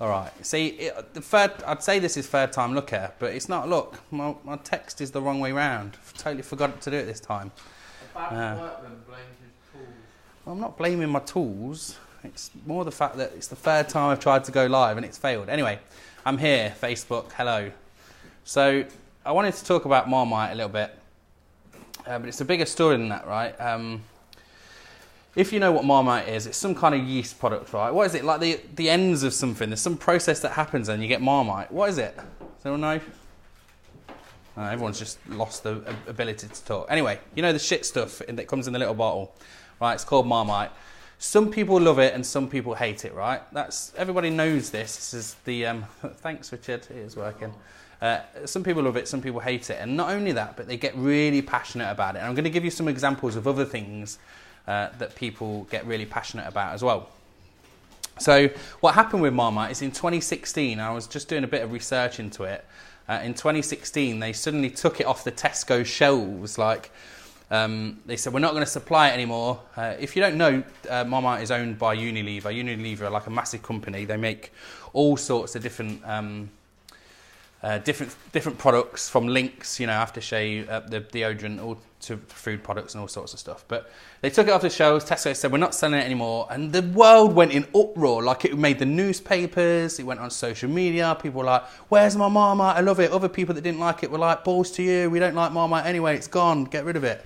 All right. See, I'd say this is third time look here, but it's not. Look, my text is the wrong way round. Totally forgot to do it this time. Bad workman blames his tools. Well, I'm not blaming my tools. It's more the fact that it's the third time I've tried to go live and it's failed. Anyway, I'm here, Facebook, hello. So I wanted to talk about Marmite a little bit, but it's a bigger story than that, right? If you know what Marmite is, it's some kind of yeast product, right? What is it? Like the ends of something. There's some process that happens and you get Marmite. What is it? Does anyone know? Everyone's just lost the ability to talk. Anyway, you know the shit stuff that comes in the little bottle, right? It's called Marmite. Some people love it and some people hate it, right? Everybody knows this. This is the thanks, Richard. It is working. Some people love it, some people hate it, and not only that, but they get really passionate about it. And I'm going to give you some examples of other things that people get really passionate about as well. So what happened with Marmite is in 2016, I was just doing a bit of research into it. In 2016, they suddenly took it off the Tesco shelves. They said, we're not going to supply it anymore. If you don't know, Marmite is owned by Unilever. Unilever are like a massive company. They make all sorts of different different products, from Lynx, aftershave, the deodorant, all to food products and all sorts of stuff. But they took it off the shelves. Tesco said, we're not selling it anymore. And the world went in uproar. Like, it made the newspapers. It went on social media. People were like, where's my Marmite? I love it. Other people that didn't like it were like, balls to you. We don't like Marmite anyway. It's gone. Get rid of it.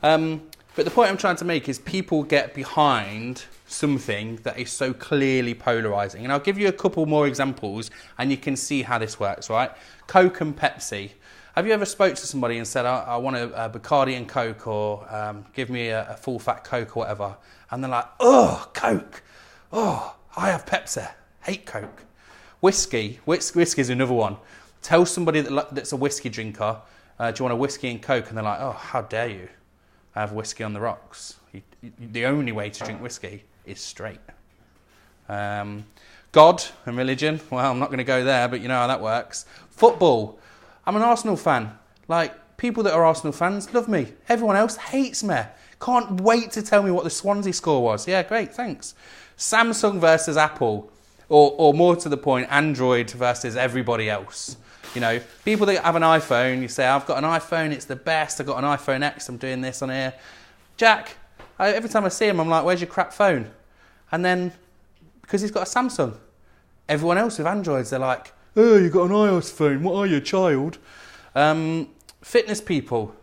But the point I'm trying to make is people get behind something that is so clearly polarising. And I'll give you a couple more examples and you can see how this works, right? Coke and Pepsi. Have you ever spoke to somebody and said, I want a Bacardi and Coke, or give me a full fat Coke or whatever? And they're like, oh, Coke. Oh, I have Pepsi. Hate Coke. Whiskey is another one. Tell somebody that's a whiskey drinker, do you want a whiskey and Coke? And they're like, oh, how dare you? I have whiskey on the rocks. The only way to drink whiskey is straight. God and religion, well, I'm not going to go there, but you know how that works. Football. I'm an Arsenal fan. Like, people that are Arsenal fans love me. Everyone else hates me. Can't wait to tell me what the Swansea score was. Yeah, great, thanks. Samsung versus Apple. Or more to the point, Android versus everybody else. People that have an iPhone, you say, I've got an iPhone, it's the best. I've got an iPhone X, I'm doing this on here. Jack, every time I see him, I'm like, where's your crap phone? And then, because he's got a Samsung, everyone else with Androids, they're like, oh, you've got an iOS phone, what are you, child? Fitness people,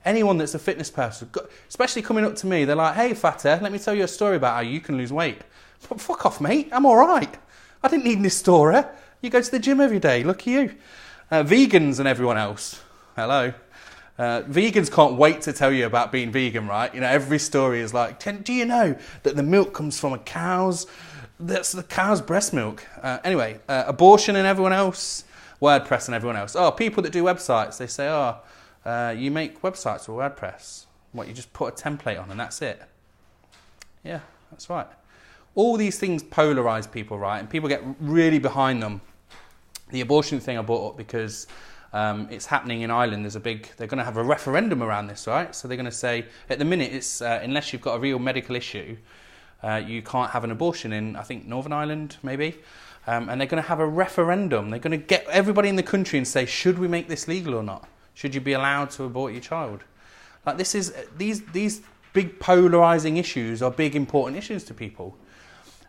anyone that's a fitness person, especially coming up to me, they're like, hey, fatter, let me tell you a story about how you can lose weight. But fuck off, mate, I'm all right. I didn't need this story. You go to the gym every day, look at you. Vegans and everyone else, hello. Vegans can't wait to tell you about being vegan, right? Every story is like, do you know that the milk comes from that's the cow's breast milk? Anyway, abortion and everyone else, WordPress and everyone else. Oh, people that do websites, they say, you make websites with WordPress. What, you just put a template on and that's it? Yeah, that's right. All these things polarize people, right? And people get really behind them. The abortion thing I brought up because it's happening in Ireland. They're going to have a referendum around this, right? So they're going to say, at the minute, it's unless you've got a real medical issue, you can't have an abortion in, I think, Northern Ireland, maybe. And they're going to have a referendum. They're going to get everybody in the country and say, should we make this legal or not? Should you be allowed to abort your child? Like, this is these big polarizing issues are big, important issues to people.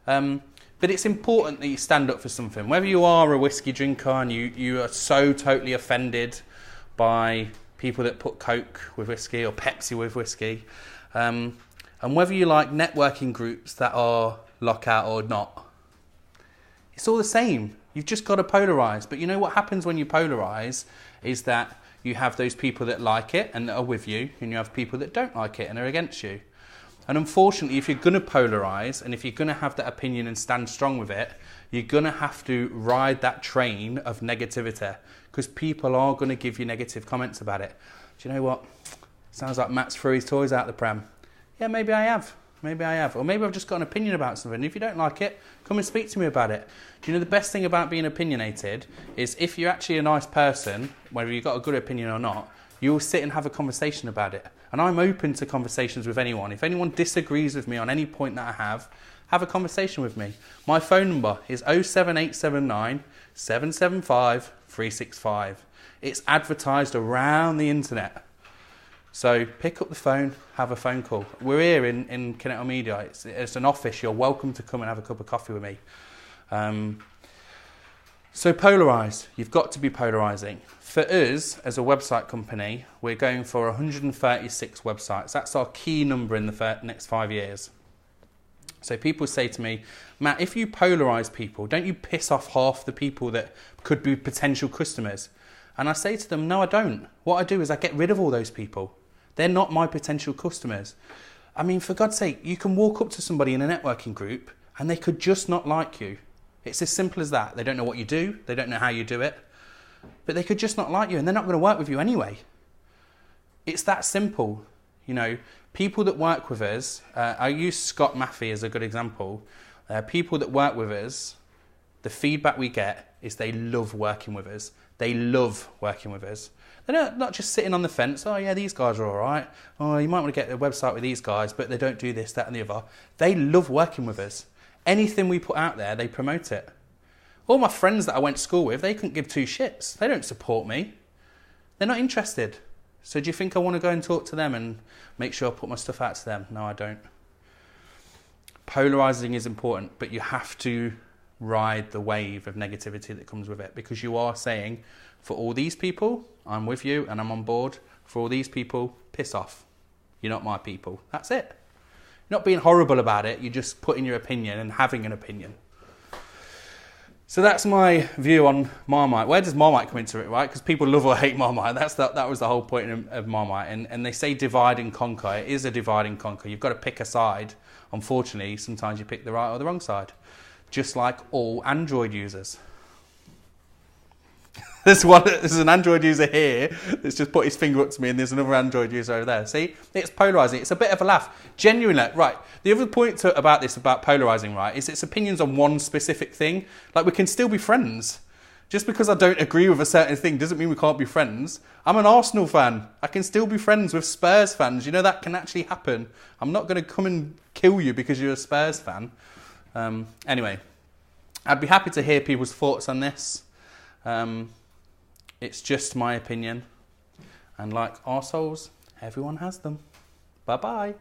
But it's important that you stand up for something. Whether you are a whiskey drinker and you are so totally offended by people that put Coke with whiskey or Pepsi with whiskey, and whether you like networking groups that are lockout or not, it's all the same. You've just got to polarize. But you know what happens when you polarize is that you have those people that like it and that are with you, and you have people that don't like it and are against you. And unfortunately, if you're going to polarize and if you're going to have that opinion and stand strong with it, you're going to have to ride that train of negativity, because people are going to give you negative comments about it. Do you know what? Sounds like Matt's threw his toys out the pram. Yeah, maybe I have. Maybe I have. Or maybe I've just got an opinion about something. If you don't like it, come and speak to me about it. Do you know the best thing about being opinionated is if you're actually a nice person, whether you've got a good opinion or not, you'll sit and have a conversation about it. And I'm open to conversations with anyone. If anyone disagrees with me on any point that I have have a conversation with me. My phone number is 07879 775 365. It's advertised around the internet. So pick up the phone, have a phone call. We're here in Kinetal Media. It's an office. You're welcome to come and have a cup of coffee with me. So polarise. You've got to be polarising. For us, as a website company, we're going for 136 websites. That's our key number in the next 5 years. So people say to me, Matt, if you polarise people, don't you piss off half the people that could be potential customers? And I say to them, no, I don't. What I do is I get rid of all those people. They're not my potential customers. I mean, for God's sake, you can walk up to somebody in a networking group and they could just not like you. It's as simple as that. They don't know what you do. They don't know how you do it. But they could just not like you and they're not going to work with you anyway. It's that simple. You know, people that work with us, I use Scott Maffey as a good example. People that work with us, the feedback we get is they love working with us. They love working with us. They're not just sitting on the fence, oh yeah, these guys are all right. Oh, you might want to get a website with these guys, but they don't do this, that and the other. They love working with us. Anything we put out there, they promote it. All my friends that I went to school with, they couldn't give two shits. They don't support me. They're not interested. So do you think I want to go and talk to them and make sure I put my stuff out to them? No, I don't. Polarising is important, but you have to ride the wave of negativity that comes with it, because you are saying, for all these people, I'm with you and I'm on board. For all these people, piss off. You're not my people. That's it. You're not being horrible about it. You're just putting your opinion and having an opinion. So that's my view on Marmite. Where does Marmite come into it, right? Because people love or hate Marmite. That was the whole point of Marmite. And they say divide and conquer. It is a divide and conquer. You've got to pick a side. Unfortunately, sometimes you pick the right or the wrong side. Just like all Android users. There's an Android user here that's just put his finger up to me, and there's another Android user over there. See, it's polarising. It's a bit of a laugh. Genuinely, right. The other point about polarising, right, is its opinions on one specific thing. Like, we can still be friends. Just because I don't agree with a certain thing doesn't mean we can't be friends. I'm an Arsenal fan. I can still be friends with Spurs fans. You know, that can actually happen. I'm not going to come and kill you because you're a Spurs fan. Anyway, I'd be happy to hear people's thoughts on this. It's just my opinion. And like arseholes, everyone has them. Bye-bye.